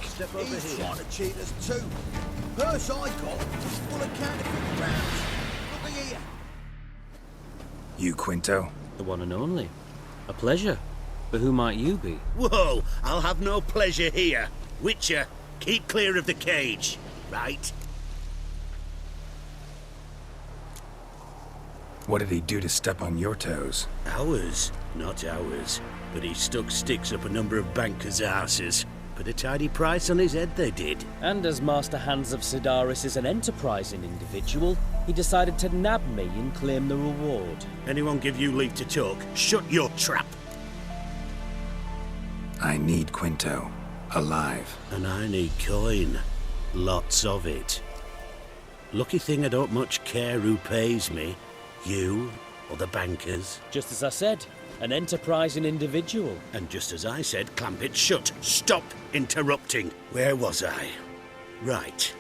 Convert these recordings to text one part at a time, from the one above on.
Step over He's here. trying to cheat us too. Purse I got was full of counterfeit crowns. Look here. You, Quinto? The one and only. A pleasure. But who might you be? Whoa, I'll have no pleasure here. Witcher, keep clear of the cage, right? What did he do to step on your toes? Ours? Not ours. But he stuck sticks up a number of bankers' arses. Put a tidy price on his head, they did. And as Master Hans of Sidaris is an enterprising individual, he decided to nab me and claim the reward. Anyone give you leave to talk? Shut your trap! I need Quinto. Alive. And I need coin. Lots of it. Lucky thing I don't much care who pays me. You or the bankers. Just as I said, an enterprising individual. And just as I said, clamp it shut. Stop interrupting. Where was I? Right.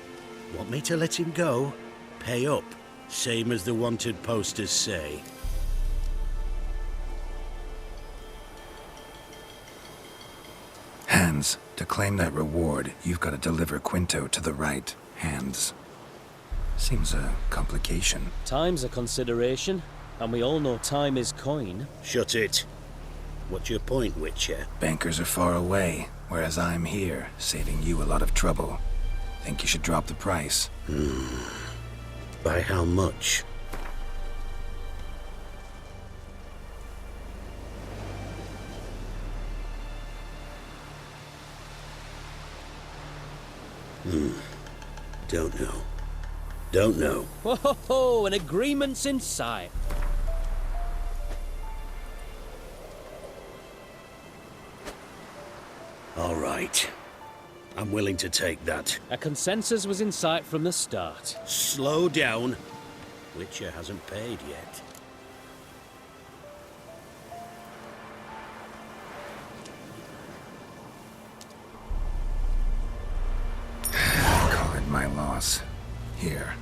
Want me to let him go? Pay up. Same as the wanted posters say. Hands, to claim that reward, you've got to deliver Quinto to the right hands. Seems a complication. Time's a consideration, and we all know time is coin. Shut it. What's your point, Witcher? Bankers are far away, whereas I'm here, saving you a lot of trouble. Think you should drop the price? By how much? Don't know. Don't know. Ho ho ho! An agreement's in sight. All right. I'm willing to take that. A consensus was in sight from the start. Slow down. Witcher hasn't paid yet. Call it my loss. Here.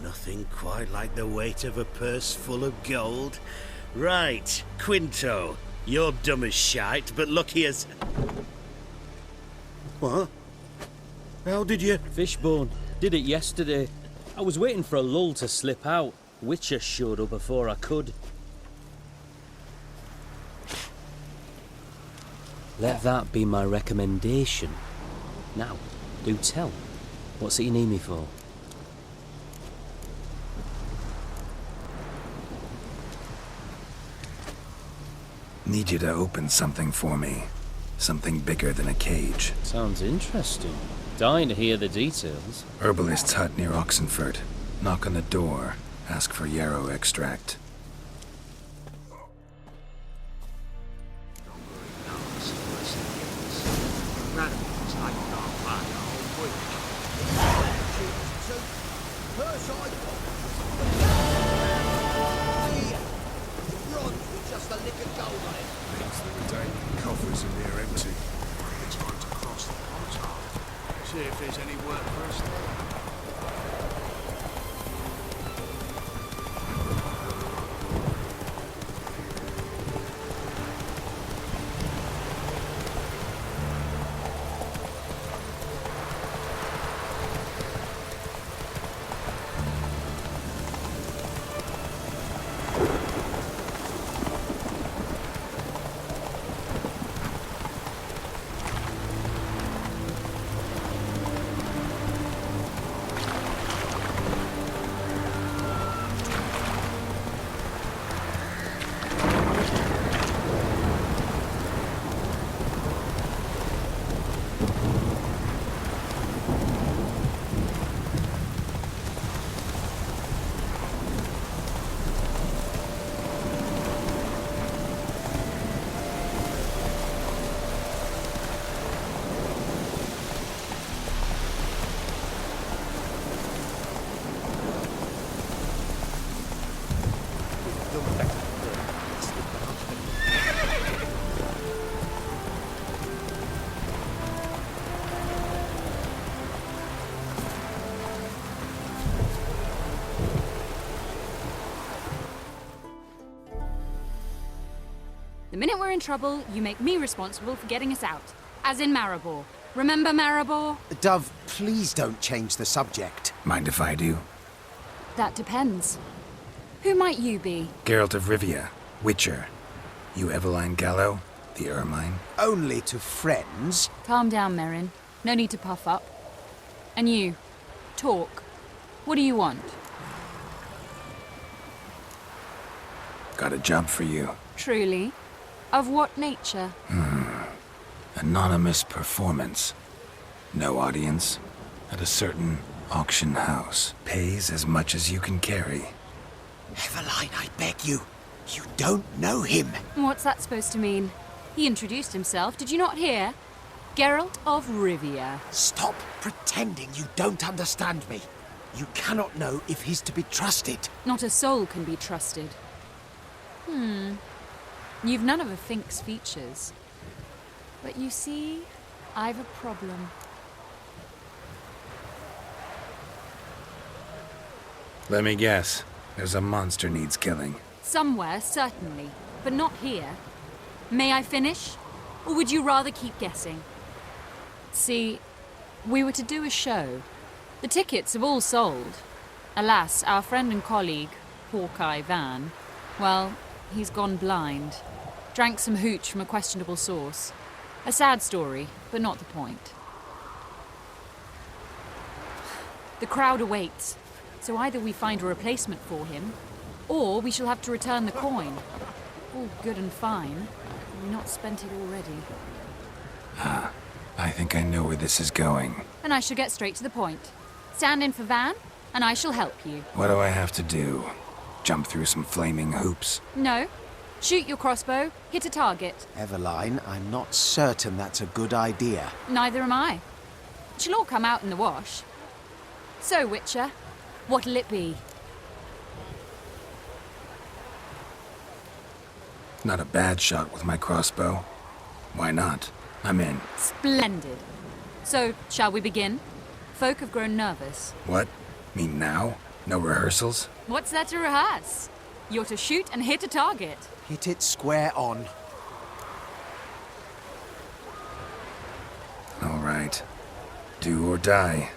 Nothing quite like the weight of a purse full of gold. Right, Quinto. You're dumb as shite, but lucky as... What? How did you... Fishbone. Did it yesterday. I was waiting for a lull to slip out. Witcher showed up before I could. Let that be my recommendation. Now, do tell. What's it you need me for? Need you to open something for me. Something bigger than a cage. Sounds interesting. Dying to hear the details. Herbalist's hut near Oxenfurt. Knock on the door. Ask for yarrow extract. Purse I got was full of here. Bronze with just a lick of gold on it. Means the retaining coffers are near empty. It's time to cross the portal. See if there's any work for us there. The minute we're in trouble, you make me responsible for getting us out. As in Maribor. Remember Maribor? Dove, please don't change the subject. Mind if I do? That depends. Who might you be? Geralt of Rivia, Witcher. You Eveline Gallo, the Ermine? Only to friends. Calm down, Merrin. No need to puff up. And you, talk. What do you want? Got a job for you. Truly? Of what nature? Anonymous performance. No audience. At a certain auction house. Pays as much as you can carry. Eveline, I beg you. You don't know him. What's that supposed to mean? He introduced himself, did you not hear? Geralt of Rivia. Stop pretending you don't understand me. You cannot know if he's to be trusted. Not a soul can be trusted. You've none of a Fink's features. But you see, I've a problem. Let me guess. There's a monster needs killing. Somewhere, certainly, but not here. May I finish? Or would you rather keep guessing? See, we were to do a show. The tickets have all sold. Alas, our friend and colleague, Hawkeye Van, well, he's gone blind. Drank some hooch from a questionable source. A sad story, but not the point. The crowd awaits, so either we find a replacement for him, or we shall have to return the coin. All good and fine. Have we not spent it already? I think I know where this is going. And I shall get straight to the point. Stand in for Van, and I shall help you. What do I have to do? Jump through some flaming hoops? No. Shoot your crossbow, hit a target. Eveline, I'm not certain that's a good idea. Neither am I. It shall all come out in the wash. So, Witcher, what'll it be? Not a bad shot with my crossbow. Why not? I'm in. Splendid. So, shall we begin? Folk have grown nervous. What? Mean now? No rehearsals? What's there to rehearse? You're to shoot and hit a target. Hit it square on. All right. Do or die.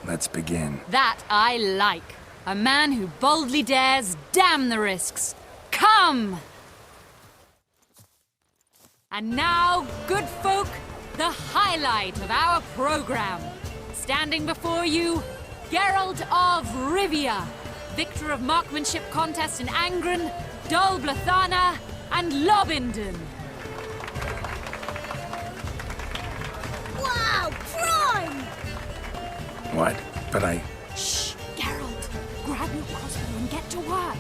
Let's begin. That I like. A man who boldly dares, damn the risks. Come! And now, good folk, the highlight of our program. Standing before you, Geralt of Rivia, victor of marksmanship contests in Angren, Dol Blathana, and Lobindon. Wow, prime! What? But I... Shh, Geralt, grab your crossbow and get to work.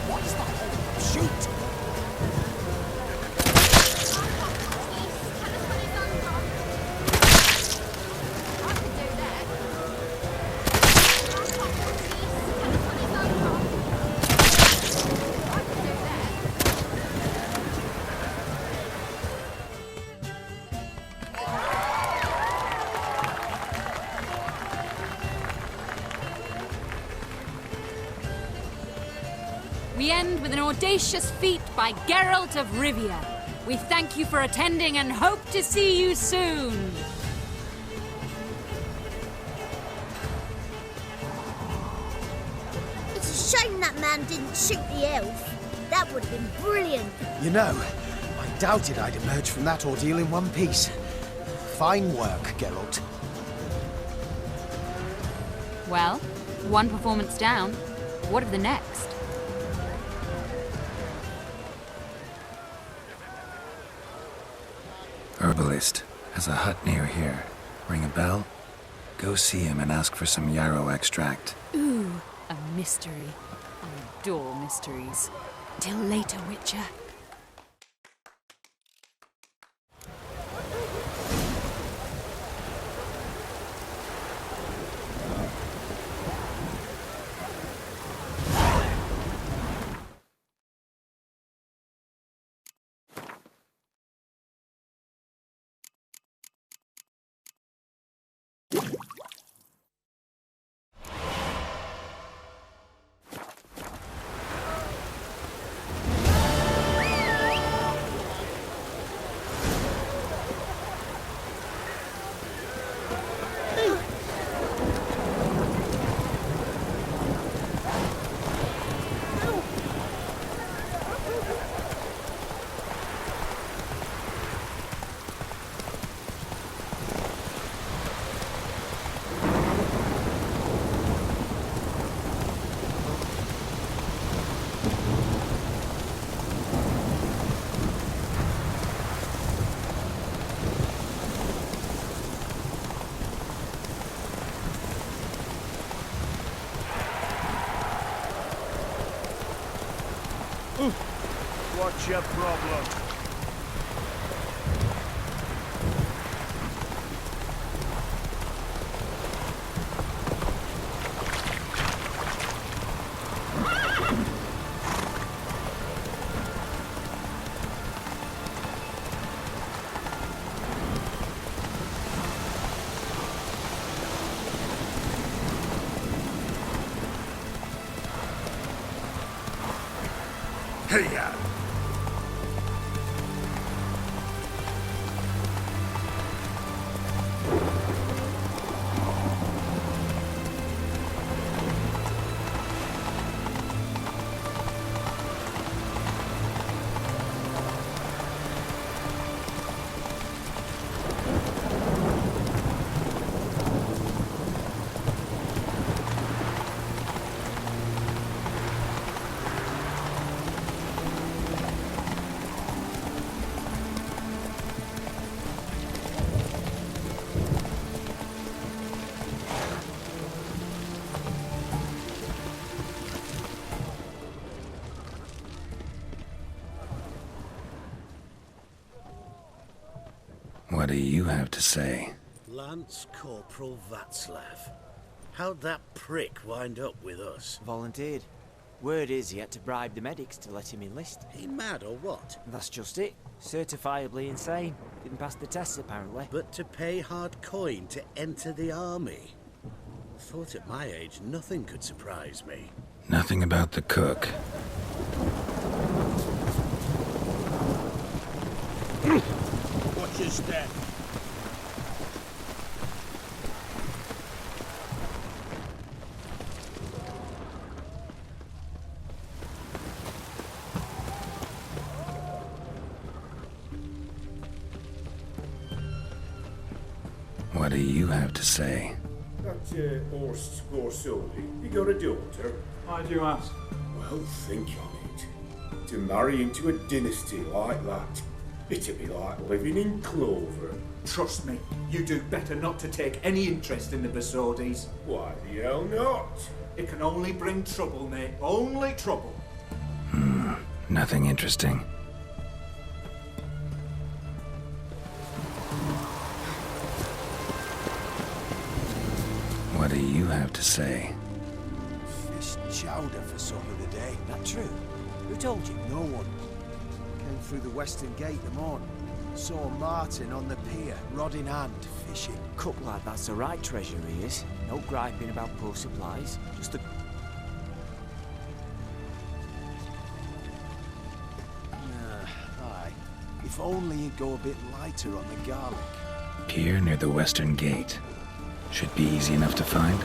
What's the whole shoot? We end with an audacious feat by Geralt of Rivia. We thank you for attending and hope to see you soon. It's a shame that man didn't shoot the elf. That would have been brilliant. You know, I doubted I'd emerge from that ordeal in one piece. Fine work, Geralt. Well, one performance down. What of the next? Herbalist has a hut near here. Ring a bell? Go see him and ask for some yarrow extract. Ooh, a mystery. I adore mysteries. Till later, Witcher. What's your problem? Hey-ya! What do you have to say? Lance Corporal Václav. How'd that prick wind up with us? Volunteered. Word is he had to bribe the medics to let him enlist. He mad or what? That's just it. Certifiably insane. Didn't pass the tests, apparently. But to pay hard coin to enter the army? Thought at my age nothing could surprise me. Nothing about the cook. Watch your step. What do you have to say? That Horst Scorsone, you got a daughter? Why do you ask? Well, think on it. To marry into a dynasty like that, it'd be like living in clover. Trust me, you do better not to take any interest in the Besodis. Why the hell not? It can only bring trouble, mate. Only trouble. Nothing interesting. What do you have to say? Fish chowder for supper today. That true? Who told you? No one. Came through the western gate the morning. Saw Martin on the pier, rod in hand, fishing. Cook lad, that's the right treasure he is. No griping about poor supplies. Just a... Aye. If only you'd go a bit lighter on the garlic. Pier near the western gate. Should be easy enough to find.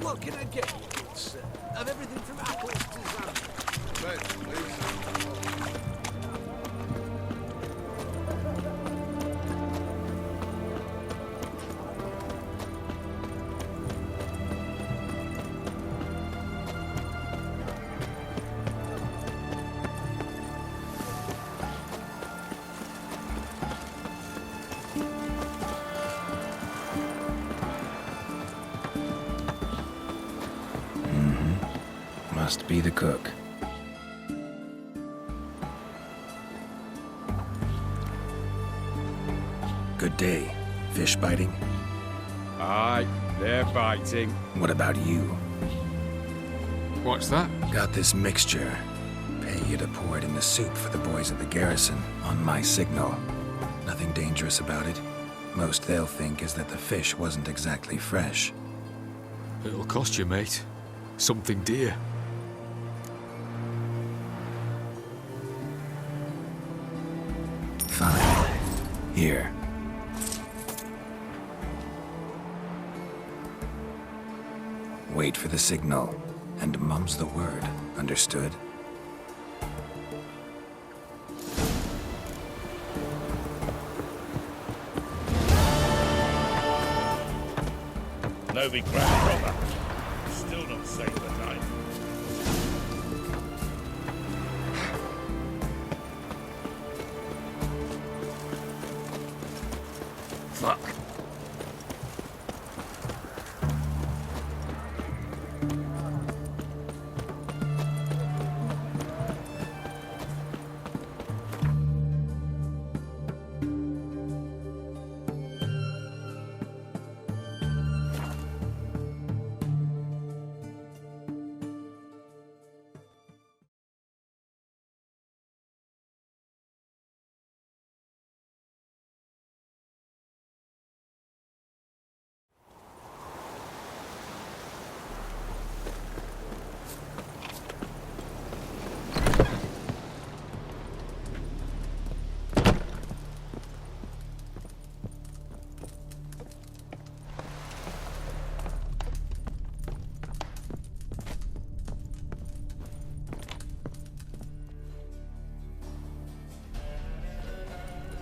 What can I get you, good sir? Of everything from apples to zam. Veg, please. Must be the cook. Good day. Fish biting? Aye, they're biting. What about you? What's that? Got this mixture. Pay you to pour it in the soup for the boys at the garrison, on my signal. Nothing dangerous about it. Most they'll think is that the fish wasn't exactly fresh. It'll cost you, mate. Something dear. Fine. Here. Wait for the signal, and mum's the word. Understood? Though we grabbed proper, still not safe at night. Fuck.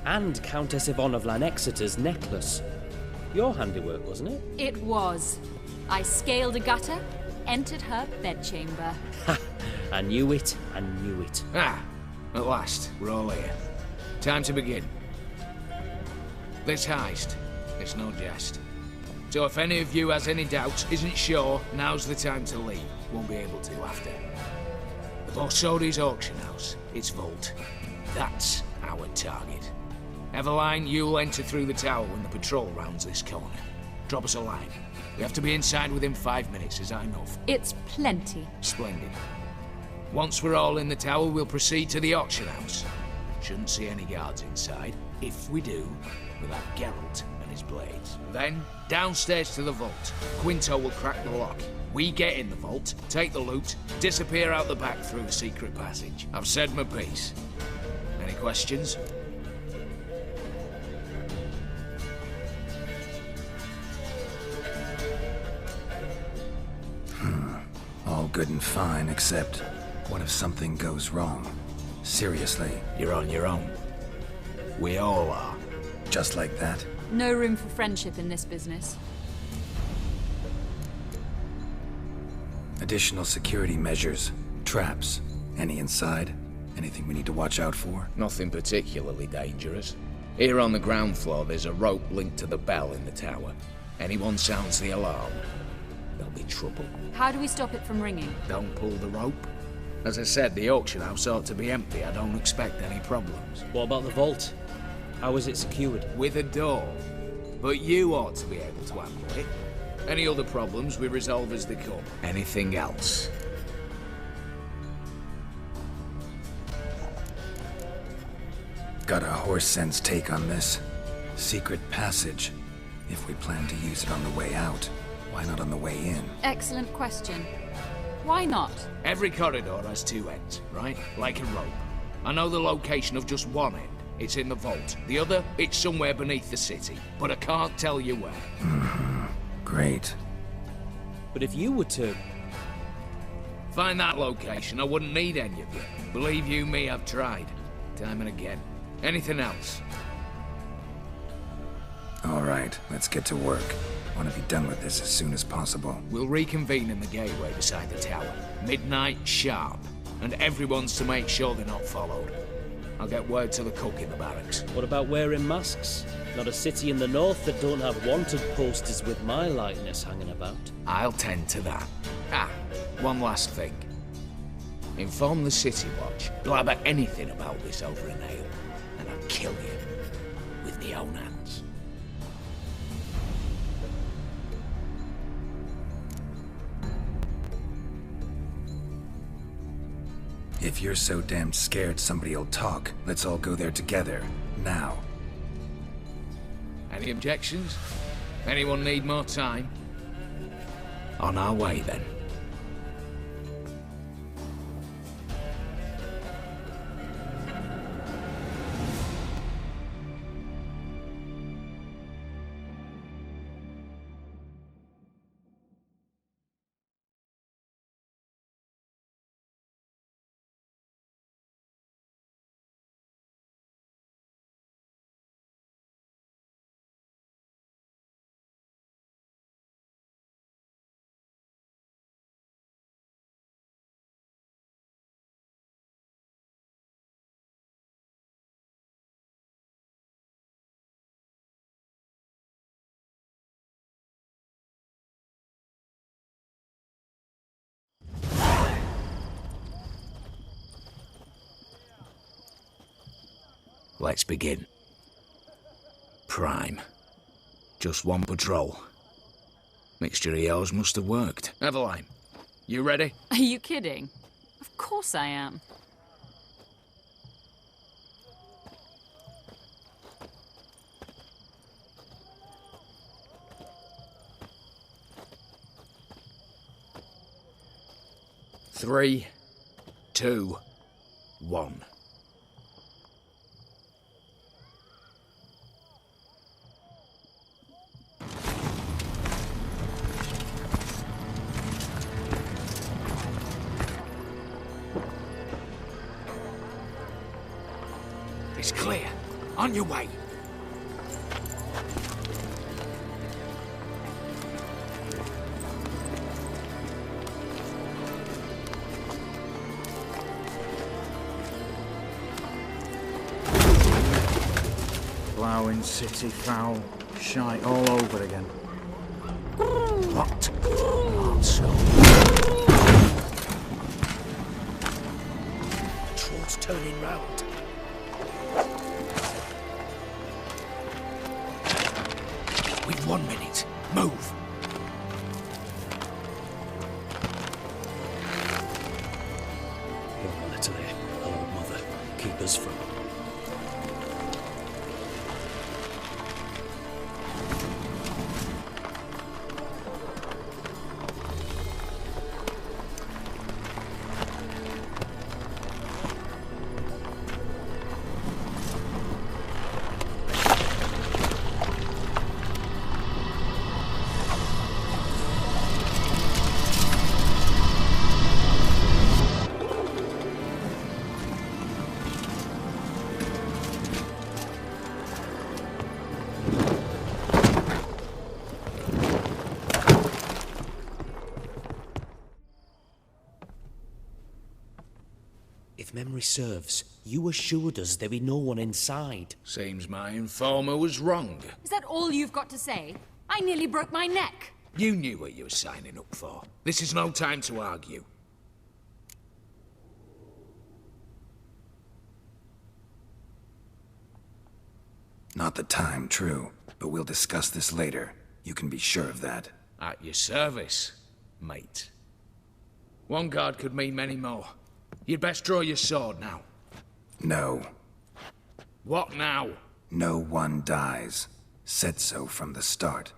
And Countess Yvonne of Lanexeter's necklace. Your handiwork, wasn't it? It was. I scaled a gutter, entered her bedchamber. Ha! I knew it, I knew it. Ah, at last, we're all here. Time to begin. This heist, it's no jest. So if any of you has any doubts, isn't sure, now's the time to leave. Won't be able to after. The Borsodi's auction house, its vault. That's our target. Everline, you'll enter through the tower when the patrol rounds this corner. Drop us a line. We have to be inside within 5 minutes, is that enough? It's plenty. Splendid. Once we're all in the tower, we'll proceed to the auction house. Shouldn't see any guards inside. If we do, we'll have Geralt and his blades. Then, downstairs to the vault. Quinto will crack the lock. We get in the vault, take the loot, disappear out the back through a secret passage. I've said my piece. Any questions? All good and fine, except what if something goes wrong? Seriously. You're on your own. We all are. Just like that? No room for friendship in this business. Additional security measures. Traps. Any inside? Anything we need to watch out for? Nothing particularly dangerous. Here on the ground floor, there's a rope linked to the bell in the tower. Anyone sounds the alarm, there'll be trouble. How do we stop it from ringing? Don't pull the rope. As I said, the auction house ought to be empty. I don't expect any problems. What about the vault? How is it secured? With a door. But you ought to be able to handle it. Any other problems we resolve as they come. Anything else? Got a horse sense take on this. Secret passage. If we plan to use it on the way out, why not on the way in? Excellent question. Why not? Every corridor has two ends, right? Like a rope. I know the location of just one end. It's in the vault. The other, it's somewhere beneath the city. But I can't tell you where. Great. But if you were to... find that location, I wouldn't need any of you. Believe you me, I've tried. Time and again. Anything else? All right, let's get to work. Want to be done with this as soon as possible. We'll reconvene in the gateway beside the tower. Midnight sharp. And everyone's to make sure they're not followed. I'll get word to the cook in the barracks. What about wearing masks? Not a city in the north that don't have wanted posters with my likeness hanging about. I'll tend to that. Ah, one last thing. Inform the City Watch. Blab at anything about this over an ale, and I'll kill you with my own hands. If you're so damn scared somebody'll talk, let's all go there together. Now. Any objections? Anyone need more time? On our way, then. Let's begin. Prime. Just one patrol. Mixture of yours must have worked. Eveline, you ready? Are you kidding? Of course I am. Three, 2, 1. It's clear. On your way. Ploughing, city foul, shite all over again. What? Also. Troll's turning round. We've 1 minute. Move. You're a little here, old mother. Keep us from. If memory serves, you assured us there be no one inside. Seems my informer was wrong. Is that all you've got to say? I nearly broke my neck. You knew what you were signing up for. This is no time to argue. Not the time, true. But we'll discuss this later. You can be sure of that. At your service, mate. One guard could mean many more. You'd best draw your sword now. No. What now? No one dies. Said so from the start.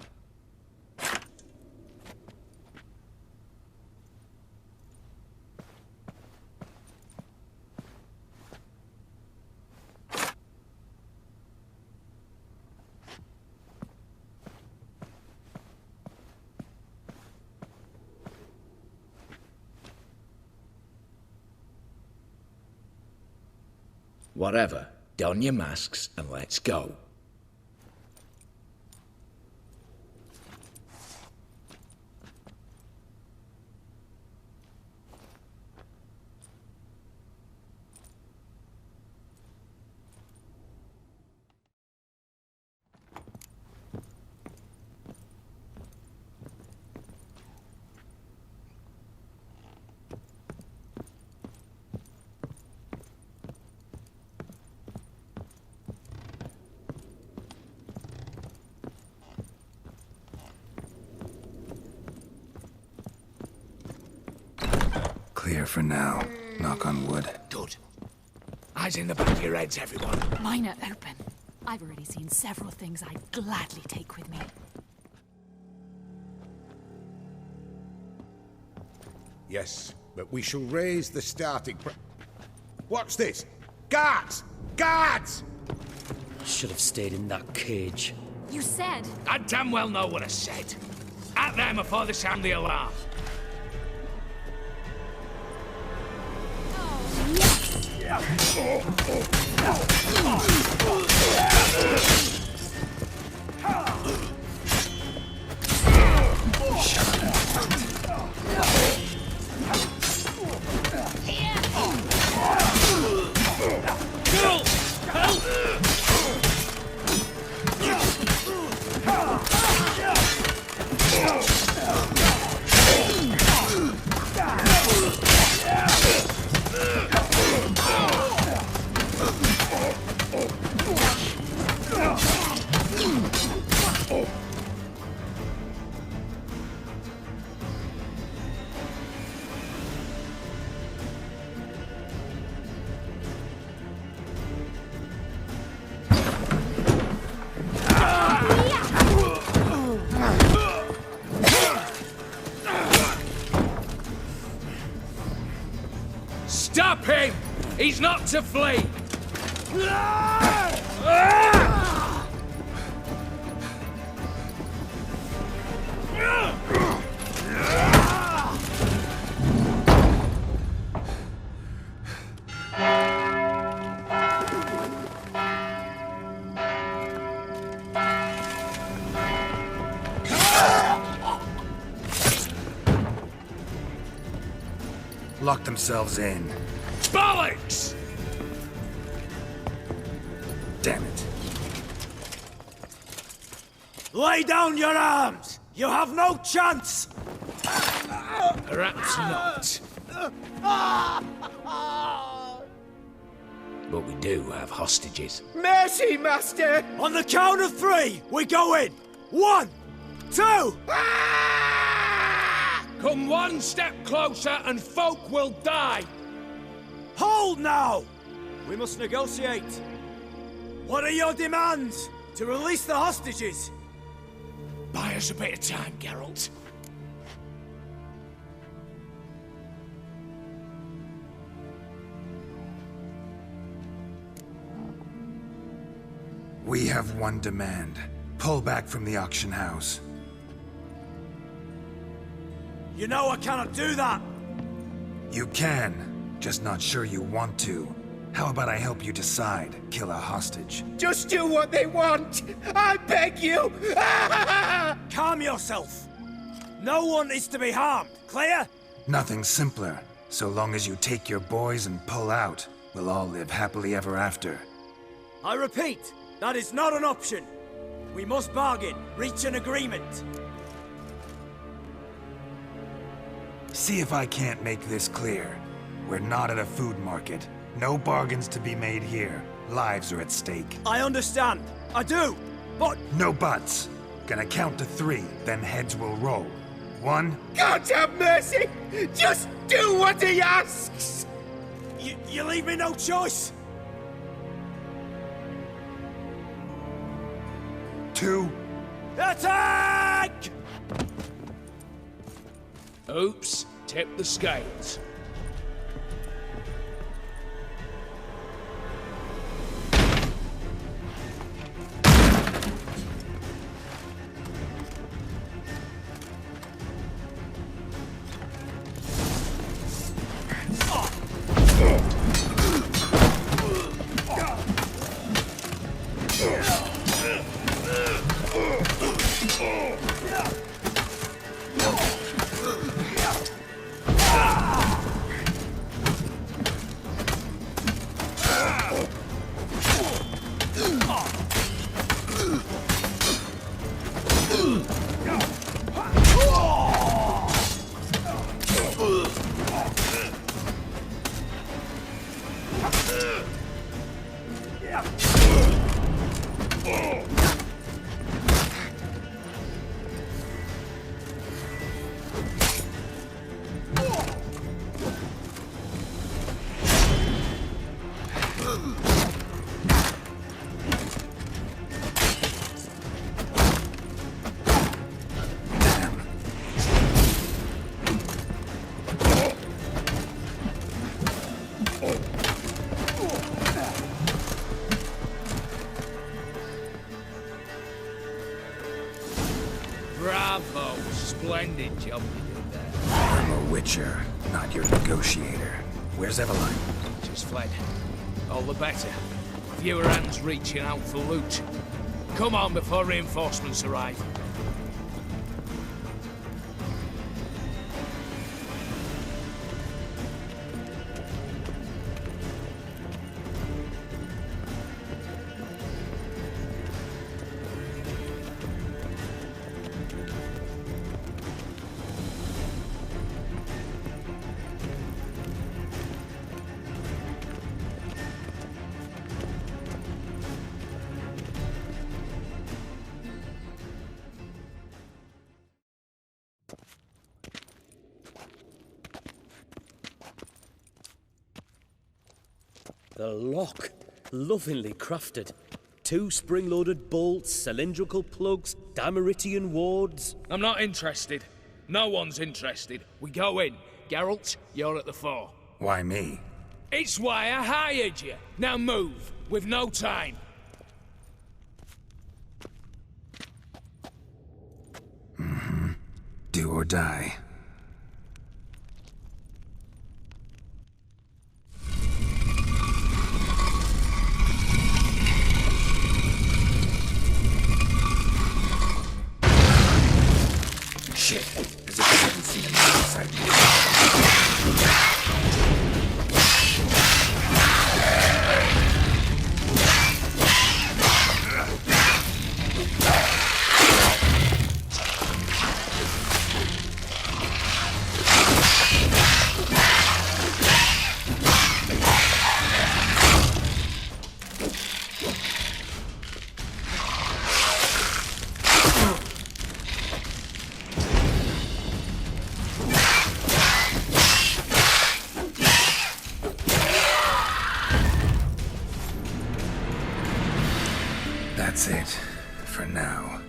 Whatever. Don your masks and let's go. Clear for now. Knock on wood. Good. Eyes in the back of your heads, everyone. Mine are open. I've already seen several things I'd gladly take with me. Yes, but we shall raise the starting What's this? Guards! Guards! Should have stayed in that cage. You said... I damn well know what I said. At them before they sound the alarm. Stop him! He's not to flee! Lock themselves in. Bollocks! Damn it. Lay down your arms! You have no chance! Perhaps not. But we do have hostages. Mercy, Master! On the count of 3, we go in! 1, 2! Come one step closer and folk will die! Hold now! We must negotiate. What are your demands? To release the hostages? Buy us a bit of time, Geralt. We have one demand. Pull back from the auction house. You know I cannot do that! You can, just not sure you want to. How about I help you decide, kill a hostage? Just do what they want! I beg you! Calm yourself! No one is to be harmed, clear? Nothing simpler. So long as you take your boys and pull out, we'll all live happily ever after. I repeat, that is not an option. We must bargain, reach an agreement. See if I can't make this clear. We're not at a food market. No bargains to be made here. Lives are at stake. I understand. I do. But... No buts. Gonna count to 3, then heads will roll. 1... God have mercy! Just do what he asks! You leave me no choice! 2... Attack! Oops, tip the scales. Bravo! Splendid job you did there. I'm a witcher, not your negotiator. Where's Eveline? She's fled. All the better. Fewer hands reaching out for loot. Come on before reinforcements arrive. The lock. Lovingly crafted. 2 spring-loaded bolts, cylindrical plugs, Dameritian wards. I'm not interested. No one's interested. We go in. Geralt, you're at the fore. Why me? It's why I hired you. Now move. We've no time. Do or die. Shit, as if I haven't seen him outside That's it, for now.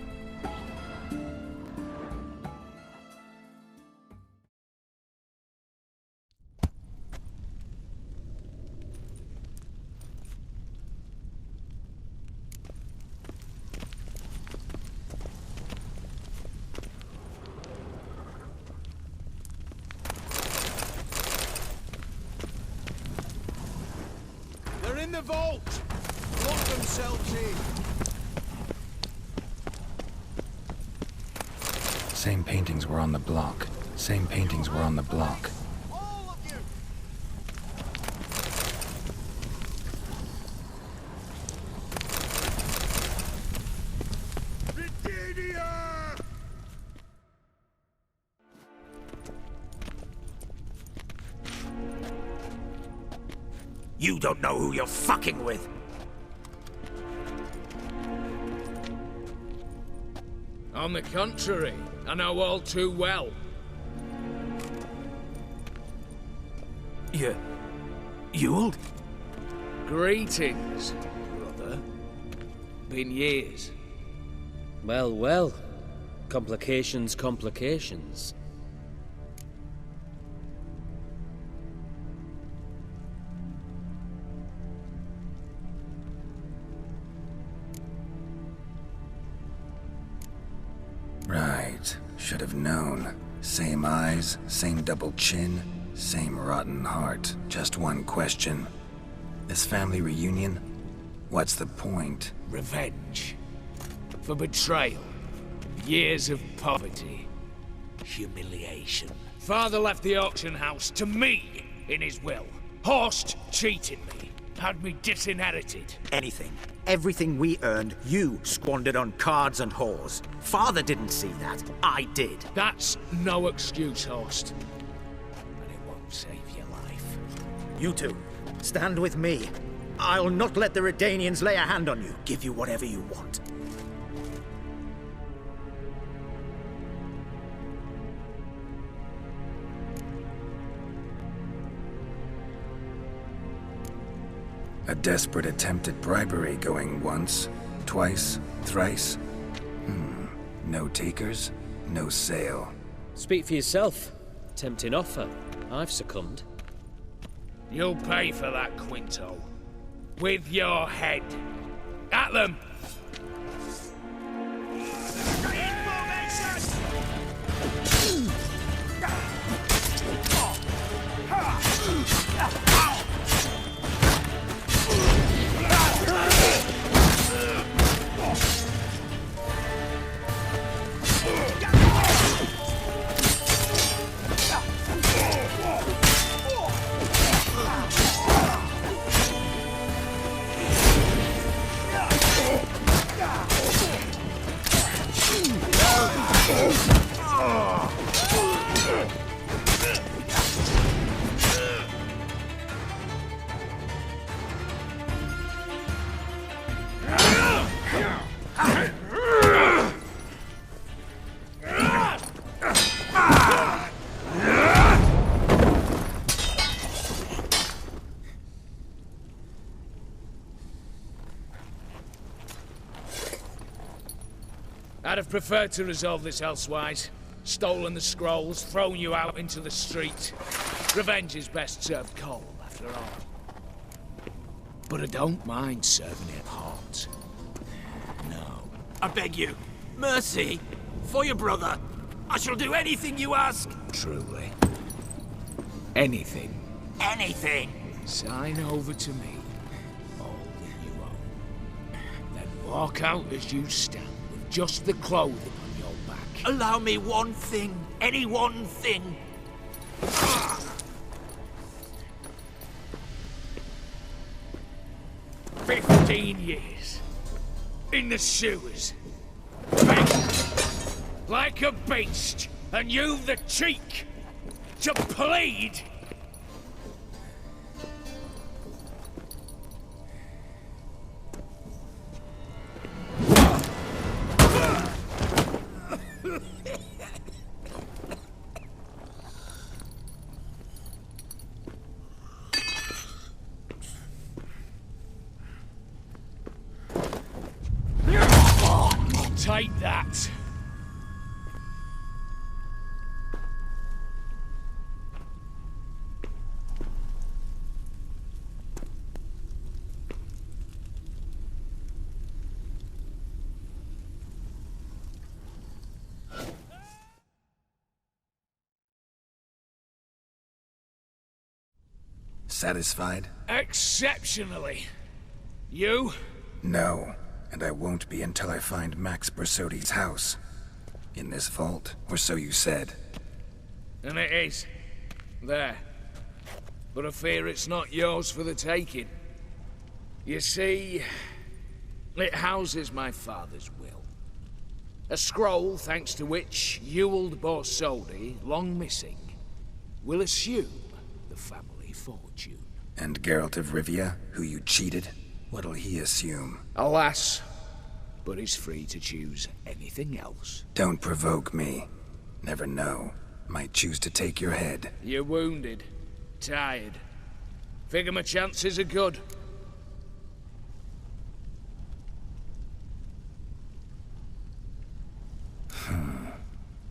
They're in the vault! Lock themselves in! Same paintings were on the block. Same paintings were on the block. You don't know who you're fucking with. On the contrary, I know all too well. Ewald? Greetings, brother. Been years. Well, well. Complications, complications. Right. Should have known. Same eyes, same double chin, same rotten heart. Just one question. This family reunion? What's the point? Revenge. For betrayal. Years of poverty. Humiliation. Father left the auction house to me in his will. Horst cheated me. Had me disinherited. Anything. Everything we earned, you squandered on cards and whores. Father didn't see that. I did. That's no excuse, Horst. And it won't save your life. You two, stand with me. I'll not let the Redanians lay a hand on you. Give you whatever you want. A desperate attempt at bribery going once, twice, thrice. No takers, no sale. Speak for yourself. Tempting offer. I've succumbed. You'll pay for that, Quinto. With your head. At them! I'd have preferred to resolve this elsewise. Stolen the scrolls, thrown you out into the street. Revenge is best served cold, after all. But I don't mind serving it hot. No. I beg you, mercy, for your brother. I shall do anything you ask. Truly. Anything. Anything. Sign over to me all that you own. Then walk out as you stand with just the clothing on your back. Allow me one thing. Any one thing. 15 years. In the sewers. Begging. Like a beast. And you've the cheek to plead. Take that. Satisfied? Exceptionally. You? No, and I won't be until I find Max Bersodi's house. In this vault, or so you said. And it is. There. But I fear it's not yours for the taking. You see, it houses my father's will. A scroll thanks to which Ewald Borsodi, long missing, will assume the family fortune. And Geralt of Rivia, who you cheated? What'll he assume? Alas, but he's free to choose anything else. Don't provoke me. Never know. Might choose to take your head. You're wounded. Tired. Figure my chances are good.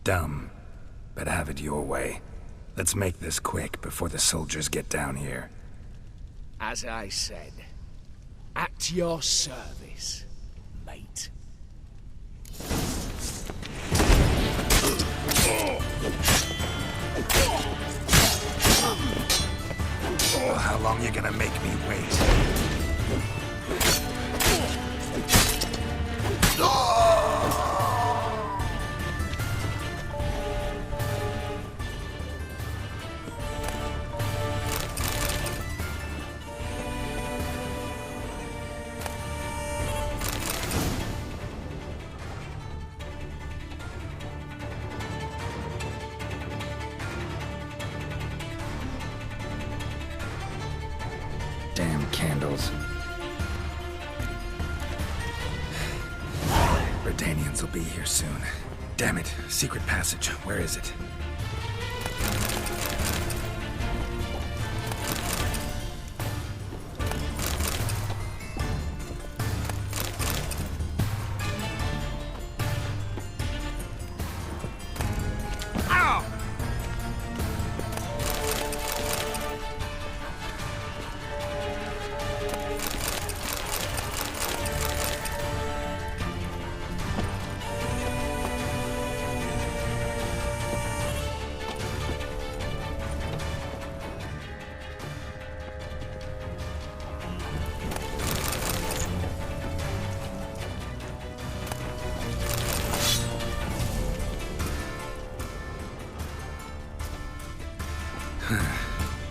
Dumb. But have it your way. Let's make this quick before the soldiers get down here. As I said, at your service, mate. Oh, how long you gonna make me wait? Damn candles. Redanians will be here soon. Damn it. Secret passage. Where is it?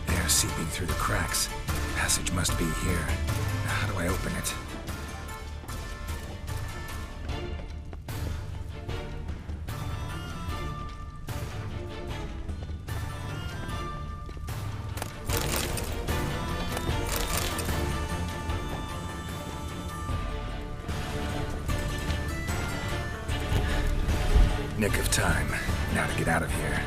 Air seeping through the cracks. Passage must be here. How do I open it? Nick of time. Now to get out of here.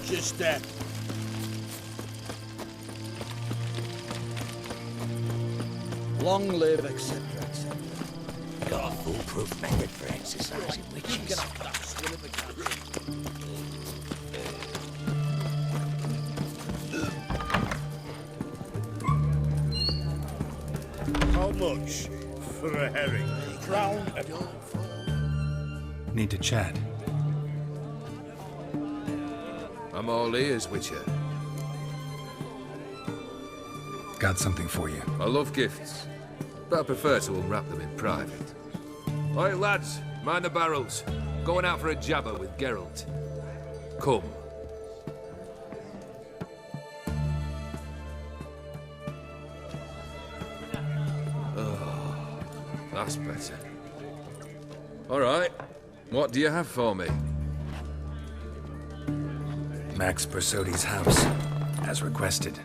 Watch your step. Long live, etc., etc. Got a foolproof method for exercising witches. How much for a herring? Crown and Need to chat. I'm all ears, Witcher. Got something for you. I love gifts, but I prefer to unwrap them in private. Oi, lads, mind the barrels. Going out for a jabber with Geralt. Come. Oh, that's better. All right, what do you have for me? Max Bersodi's house, as requested.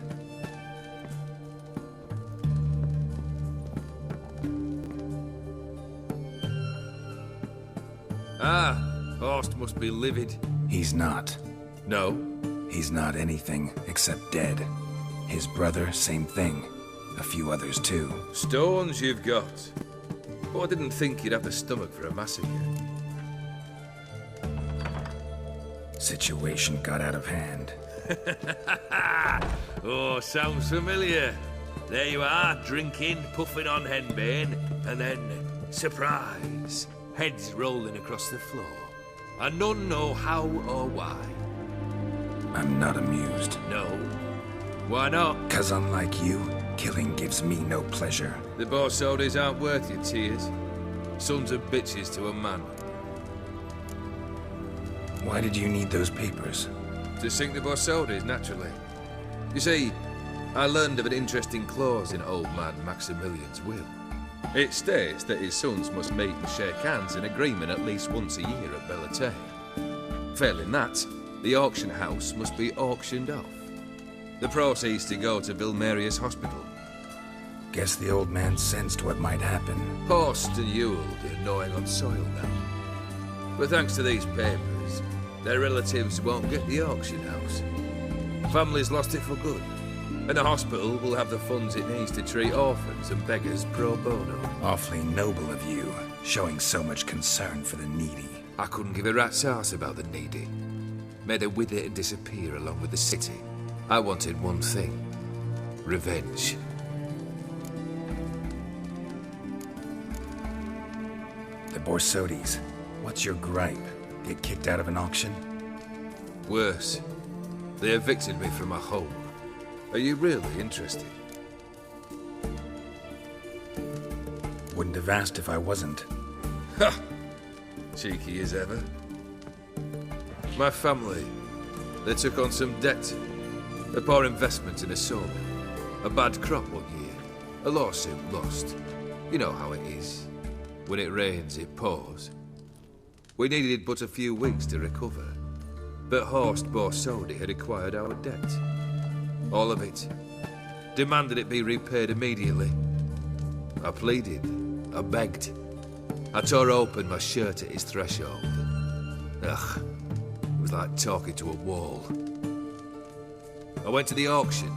Ah, Horst must be livid. He's not. No? He's not anything except dead. His brother, same thing. A few others too. Stones you've got. But I didn't think you'd have the stomach for a massacre. Situation got out of hand. Oh, sounds familiar. There you are, drinking, puffing on henbane, and then, surprise, heads rolling across the floor. And none know how or why. I'm not amused. No? Why not? 'Cause unlike you, killing gives me no pleasure. The Borsodis aren't worth your tears. Sons of bitches to a man. Why did you need those papers? To sink the Borsodis, naturally. You see, I learned of an interesting clause in old man Maximilian's will. It states that his sons must meet and shake hands in agreement at least once a year at Bellatane. Failing that, the auction house must be auctioned off. The proceeds to go to Vilmerius Hospital. Guess the old man sensed what might happen. Horst and Ewald are gnawing on soil now. But thanks to these papers, their relatives won't get the auction house. Families lost it for good. And the hospital will have the funds it needs to treat orphans and beggars pro bono. Awfully noble of you, showing so much concern for the needy. I couldn't give a rat's ass about the needy. Made her wither and disappear along with the city. I wanted one thing. Revenge. The Borsodis. What's your gripe? Get kicked out of an auction? Worse. They evicted me from my home. Are you really interested? Wouldn't have asked if I wasn't. Ha! Cheeky as ever. My family, they took on some debt. A poor investment in a sawmill. A bad crop one year. A lawsuit lost. You know how it is. When it rains, it pours. We needed but a few weeks to recover. But Horst Borsodi had acquired our debt. All of it. Demanded it be repaid immediately. I pleaded. I begged. I tore open my shirt at his threshold. Ugh. It was like talking to a wall. I went to the auction.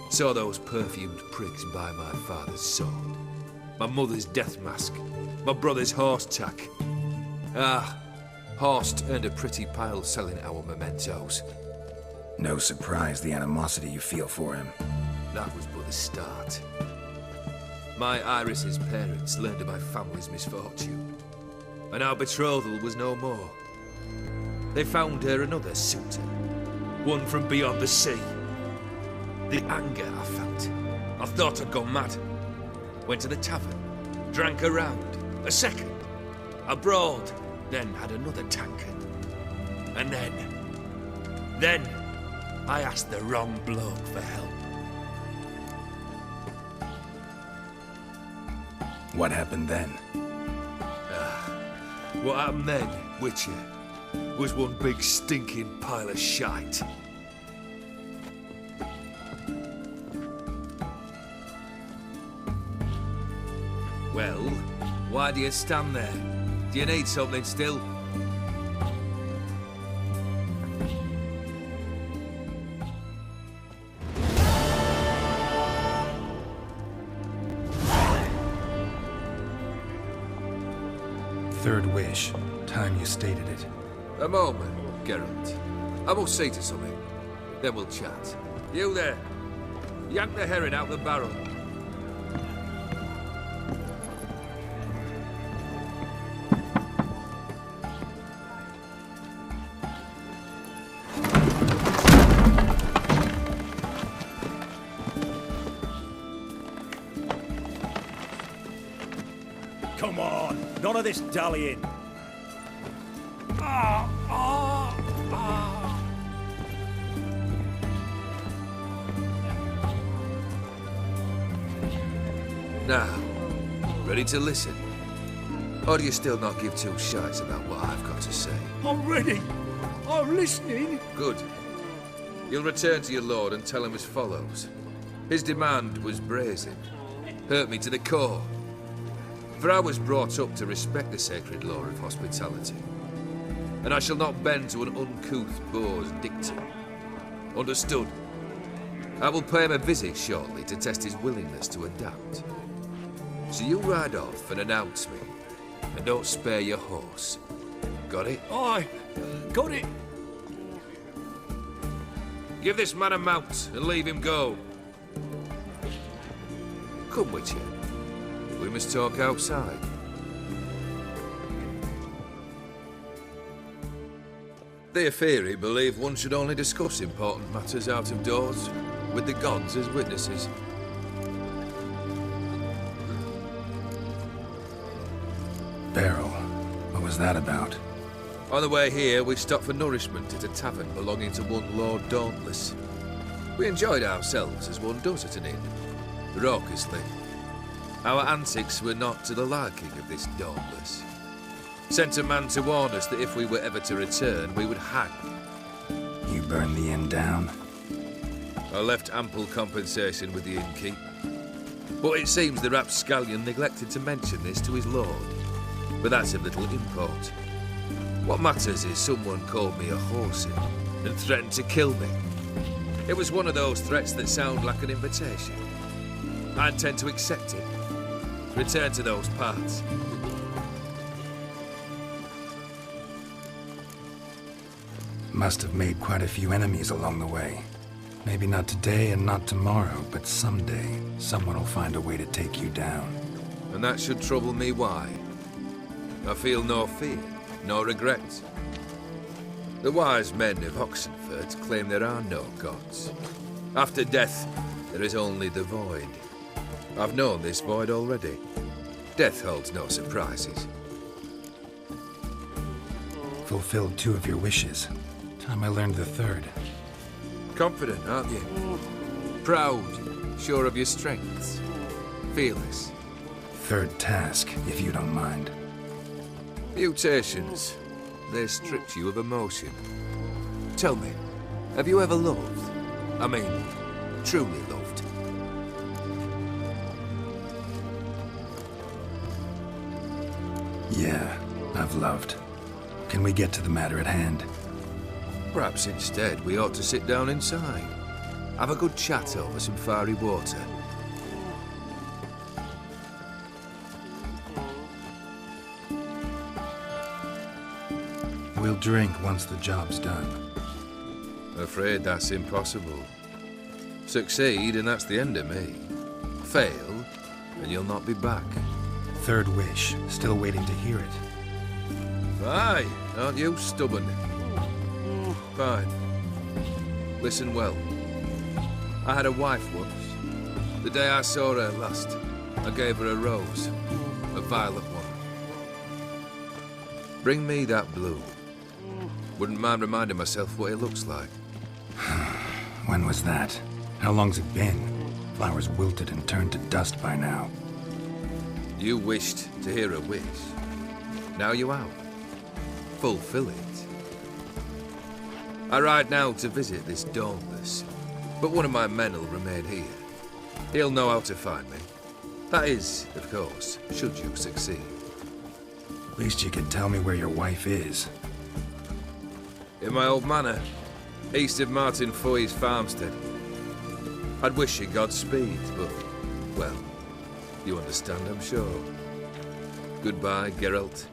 Saw those perfumed prigs buy my father's sword. My mother's death mask. My brother's horse tack. Ah. Horst earned a pretty pile selling our mementos. No surprise the animosity you feel for him. That was but the start. My Iris's parents learned of my family's misfortune, and our betrothal was no more. They found her another suitor, one from beyond the sea. The anger I felt, I thought I'd gone mad. Went to the tavern, drank a round, a second, I brawled, then had another tankard. And then I asked the wrong bloke for help. What happened then? What happened then, Witcher, was one big stinking pile of shite. Well, why do you stand there? Do you need something still? Third wish. Time you stated it. A moment, Geralt. I must say to something. Then we'll chat. You there. Yank the herring out the barrel. Come on, none of this dallying. Now, ready to listen? Or do you still not give two shites about what I've got to say? I'm ready. I'm listening. Good. You'll return to your lord and tell him as follows. His demand was brazen. Hurt me to the core. For I was brought up to respect the sacred law of hospitality. And I shall not bend to an uncouth boor's dictum. Understood? I will pay him a visit shortly to test his willingness to adapt. So you ride off and announce me. And don't spare your horse. Got it? Aye, got it. Give this man a mount and leave him go. Come with you. We must talk outside. The Aetheri believe one should only discuss important matters out of doors, with the gods as witnesses. Beryl, what was that about? On the way here, we stopped for nourishment at a tavern belonging to one Lord Dauntless. We enjoyed ourselves as one does at an inn, raucously. Our antics were not to the liking of this Dauntless. Sent a man to warn us that if we were ever to return, we would hang. You burned the inn down? I left ample compensation with the innkeep. But it seems the rapscallion neglected to mention this to his lord. But that's of little import. What matters is someone called me a horsey and threatened to kill me. It was one of those threats that sound like an invitation. I intend to accept it. Return to those parts. Must have made quite a few enemies along the way. Maybe not today and not tomorrow, but someday, someone will find a way to take you down. And that should trouble me why? I feel no fear, no regret. The wise men of Oxenfurt claim there are no gods. After death, there is only the void. I've known this void already. Death holds no surprises. Fulfilled 2 of your wishes. Time I learned the 3rd. Confident, aren't you? Proud, sure of your strengths. Fearless. 3rd task, if you don't mind. Mutations. They stripped you of emotion. Tell me, have you ever loved? I mean, truly loved? Yeah, I've loved. Can we get to the matter at hand? Perhaps instead we ought to sit down inside. Have a good chat over some fiery water. We'll drink once the job's done. Afraid that's impossible. Succeed and that's the end of me. Fail and you'll not be back. 3rd wish. Still waiting to hear it. Aye, aren't you stubborn? Fine. Listen well. I had a wife once. The day I saw her last, I gave her a rose. A violet one. Bring me that blue. Wouldn't mind reminding myself what it looks like. When was that? How long's it been? Flowers wilted and turned to dust by now. You wished to hear a wish. Now you have. Fulfill it. I ride now to visit this Dauntless, but one of my men will remain here. He'll know how to find me. That is, of course, should you succeed. Least you could tell me where your wife is. In my old manor, east of Martin Foy's farmstead. I'd wish you Godspeed, but, well, you understand, I'm sure. Goodbye, Geralt.